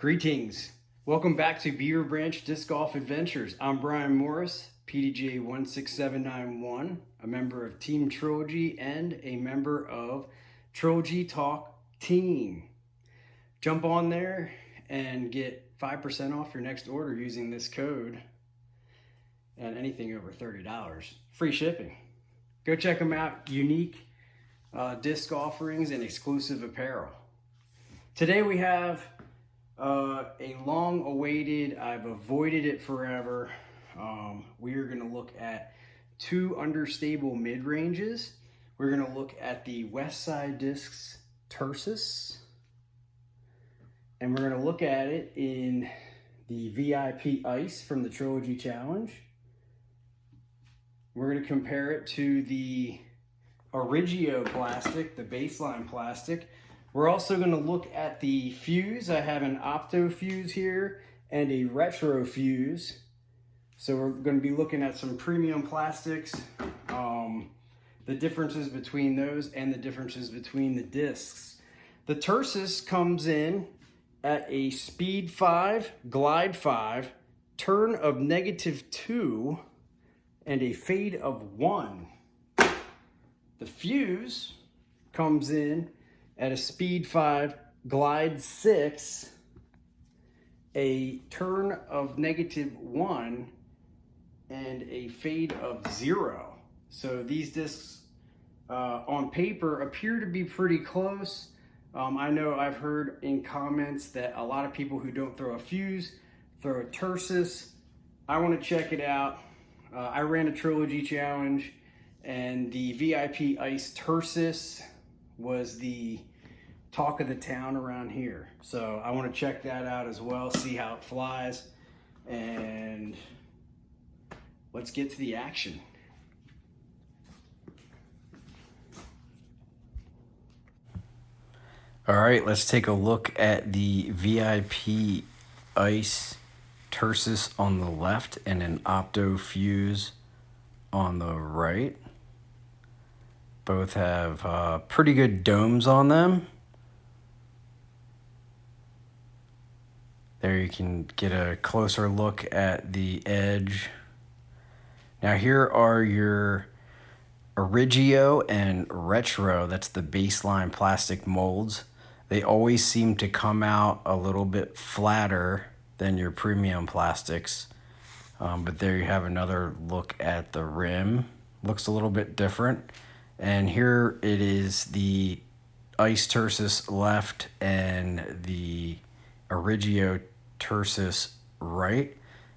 Greetings. Welcome back to Beaver Branch Disc Golf Adventures. I'm Brian Morris, PDGA 16791, a member of Team Trilogy and a member of Trilogy Talk team. Jump on there and get 5% off your next order using this code and anything over $30. Free shipping. Go check them out. Unique disc offerings and exclusive apparel. Today we have a long-awaited, I've avoided it forever. We are going to look at two understable mid-ranges. We're going to look at the Westside Discs Tursas, and we're going to look at it in the VIP Ice from the Trilogy Challenge. We're going to compare it to the Origio plastic, the baseline plastic. We're also going to look at the fuse. I have an Opto Fuse here and a Retro Fuse. So we're going to be looking at some premium plastics, the differences between those and the differences between the discs. The Tursas comes in at a speed 5, glide 5, turn of -2, and a fade of 1. The fuse comes in at a speed 5, glide 6, a turn of -1, and a fade of 0. So these discs on paper appear to be pretty close. I know I've heard in comments that a lot of people who don't throw a fuse throw a Tursas. I want to check it out. I ran a Trilogy Challenge, and the VIP Ice Tursas was the talk of the town around here. So I want to check that out as well, see how it flies, and let's get to the action. All right, let's take a look at the VIP Ice Tursas on the left and an Opto Fuse on the right. Both have pretty good domes on them. There you can get a closer look at the edge. Now here are your Origio and Retro, that's the baseline plastic molds. They always seem to come out a little bit flatter than your premium plastics. But there you have another look at the rim. Looks a little bit different. And here it is the Ice Tursas left and the Origio Tursas right.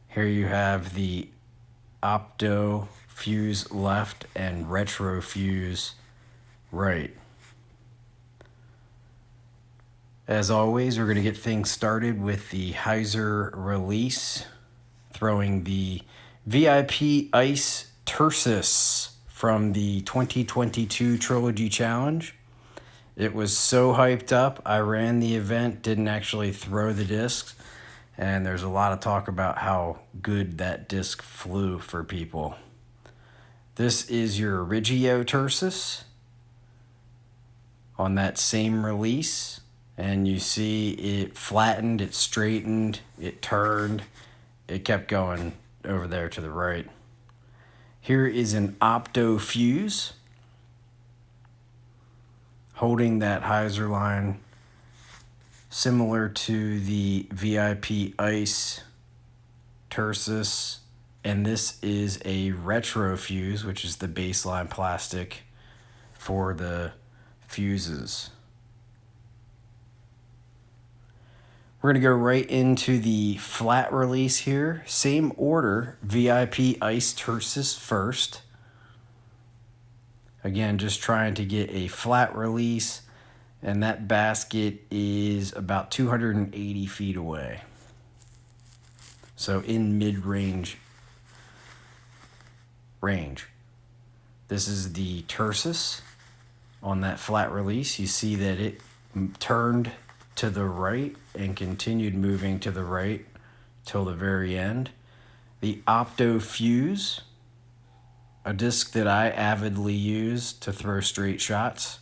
Here you have the Opto Fuse left and Retro Fuse right. As always, we're going to get things started with the Hyzer release, throwing the VIP Ice Tursas from the 2022 Trilogy Challenge. It was so hyped up. I ran the event, didn't actually throw the discs, and there's a lot of talk about how good that disc flew for people. This is your Origio Tursas on that same release. And you see it flattened, it straightened, it turned, it kept going over there to the right. Here is an Opto Fuse holding that Hyzer line similar to the VIP Ice Tursas. And this is a Retro Fuse, which is the baseline plastic for the fuses. We're going to go right into the flat release here. Same order, VIP Ice Tursas first. Again, just trying to get a flat release, and that basket is about 280 feet away. So in mid-range range. This is the Tursas on that flat release. You see that it turned to the right and continued moving to the right till the very end. The Opto Fuse, a disc that I avidly use to throw straight shots,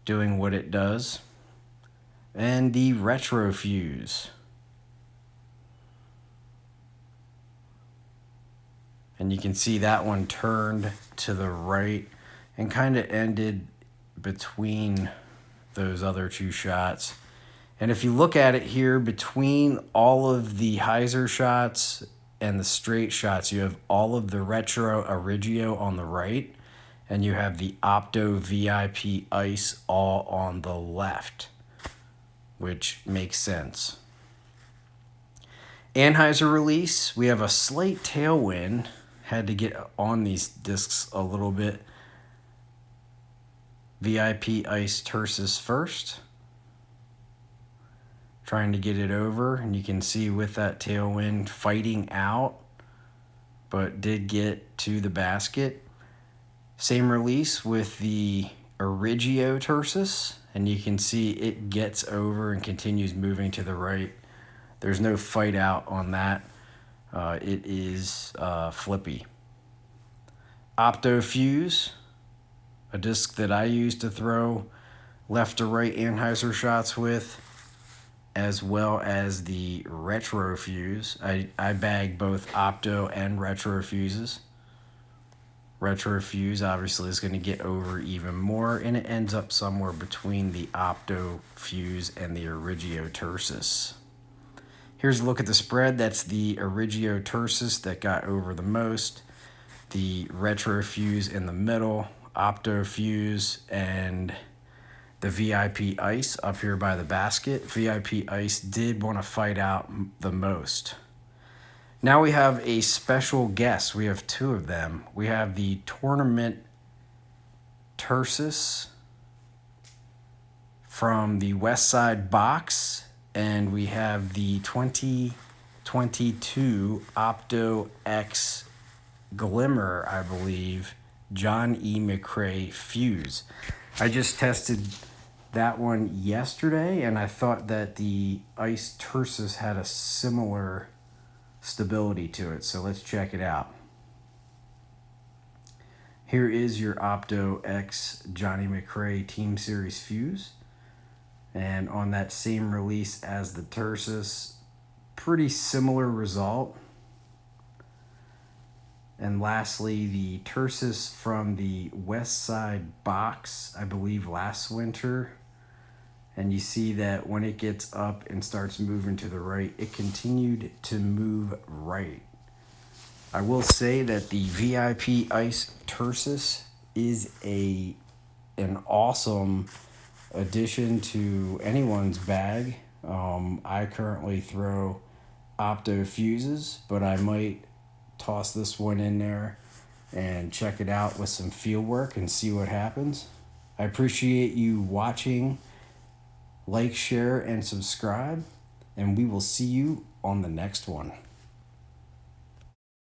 doing what it does. and the Retro Fuse. And you can see that one turned to the right and kind of ended between those other two shots. And if you look at it here, between all of the Hyzer shots and the straight shots, you have all of the Retro Origio on the right, and you have the Opto VIP Ice all on the left, which makes sense. Anhyzer release, we have a slight tailwind. Had to get on these discs a little bit. VIP Ice Tursas first. Trying to get it over, and you can see with that tailwind fighting out, but did get to the basket. Same release with the Origio Tursas, and you can see it gets over and continues moving to the right. There's no fight out on that. It is flippy. Opto Fuse, a disc that I use to throw left to right Anhyzer shots with, as well as the Retro Fuse. I bag both Opto and Retro Fuses. Retro Fuse obviously is going to get over even more, and it ends up somewhere between the Opto Fuse and the Origio Tursas. Here's a look at the spread. That's the Origio Tursas that got over the most. The Retro Fuse in the middle, Opto Fuse, and the VIP Ice up here by the basket. VIP Ice did want to fight out the most. Now we have a special guest. We have two of them. We have the Tournament Tursas from the Westside box, and we have the 2022 Opto X Glimmer, I believe, John E. McCrae Fuse. I just tested that one yesterday, and I thought that the Ice Tursas had a similar stability to it, so let's check it out. Here is your Opto X Johnny McCrae Team Series Fuse, and on that same release as the Tursas, pretty similar result. And lastly, the Tursas from the Westside box, I believe last winter. And you see that when it gets up and starts moving to the right, it continued to move right. I will say that the VIP Ice Tursas is an awesome addition to anyone's bag. I currently throw Opto Fuses, but I might toss this one in there and check it out with some field work and see what happens. I appreciate you watching. Like, share, and subscribe, and we will see you on the next one.